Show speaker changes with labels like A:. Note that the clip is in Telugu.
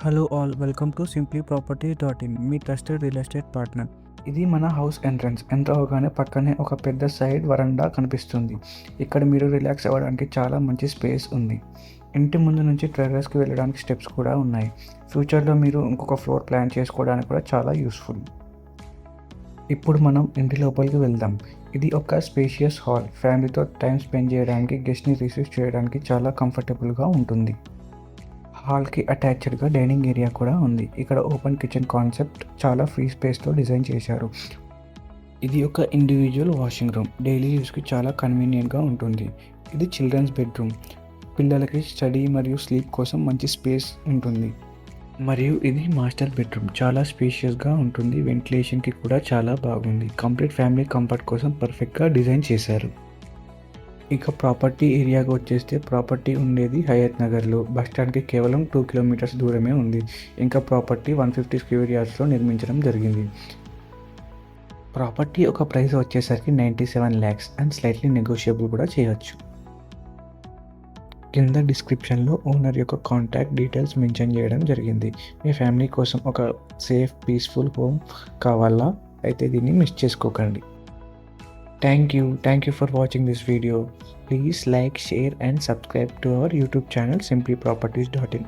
A: Hello all, welcome to simplyproperties.in, me trusted real estate partner.
B: ఇది మన హౌస్ ఎంట్రన్స్. ఎంటర్ అవగానే పక్కనే ఒక పెద్ద సైడ్ వరండా కనిపిస్తుంది. ఇక్కడ మీరు రిలాక్స్ అవ్వడానికి చాలా మంచి స్పేస్ ఉంది. ఇంటి ముందు నుంచి టెర్రస్కి వెళ్ళడానికి స్టెప్స్ కూడా ఉన్నాయి. ఫ్యూచర్లో మీరు ఇంకొక ఫ్లోర్ ప్లాన్ చేసుకోవడానికి కూడా చాలా యూస్ఫుల్. ఇప్పుడు మనం ఇంటి లోపలికి వెళ్దాం. ఇది ఒక స్పేషియస్ హాల్. ఫ్యామిలీతో టైం స్పెండ్ చేయడానికి, గెస్ట్ని రిసీవ్ చేయడానికి చాలా కంఫర్టబుల్గా ఉంటుంది. హాల్కి అటాచ్డ్గా డైనింగ్ ఏరియా కూడా ఉంది. ఇక్కడ ఓపెన్ కిచెన్ కాన్సెప్ట్ చాలా ఫ్రీ స్పేస్తో డిజైన్ చేశారు. ఇది ఒక ఇండివిజువల్ వాషింగ్ రూమ్. డైలీ యూస్కి చాలా కన్వీనియంట్గా ఉంటుంది. ఇది చిల్డ్రన్స్ బెడ్రూమ్. పిల్లలకి స్టడీ మరియు స్లీప్ కోసం మంచి స్పేస్ ఉంటుంది. మరియు ఇది మాస్టర్ బెడ్రూమ్. చాలా స్పేషియస్గా ఉంటుంది. వెంటిలేషన్కి కూడా చాలా బాగుంది. కంప్లీట్ ఫ్యామిలీ కంఫర్ట్ కోసం పర్ఫెక్ట్గా డిజైన్ చేశారు. ఇక ప్రాపర్టీ ఏరియాకి వచ్చేస్తే, ప్రాపర్టీ ఉండేది హయత్ నగర్లో. బస్టాండ్కి కేవలం 2 కిలోమీటర్స్ దూరమే ఉంది. ఇంకా ప్రాపర్టీ 150 స్క్వేర్ యార్డ్స్లో నిర్మించడం జరిగింది. ప్రాపర్టీ ఒక ప్రైస్ వచ్చేసరికి 97 lakhs అండ్ స్లైట్లీ నెగోషియబుల్ కూడా చేయొచ్చు. కింద డిస్క్రిప్షన్లో ఓనర్ యొక్క కాంటాక్ట్ డీటెయిల్స్ మెన్షన్ చేయడం జరిగింది. మీ ఫ్యామిలీ కోసం ఒక సేఫ్, పీస్ఫుల్ హోమ్ కావాలా అయితే దీన్ని మిస్ చేసుకోకండి. Thank you for watching this video. Please like, share and subscribe to our YouTube channel simplyproperties.in.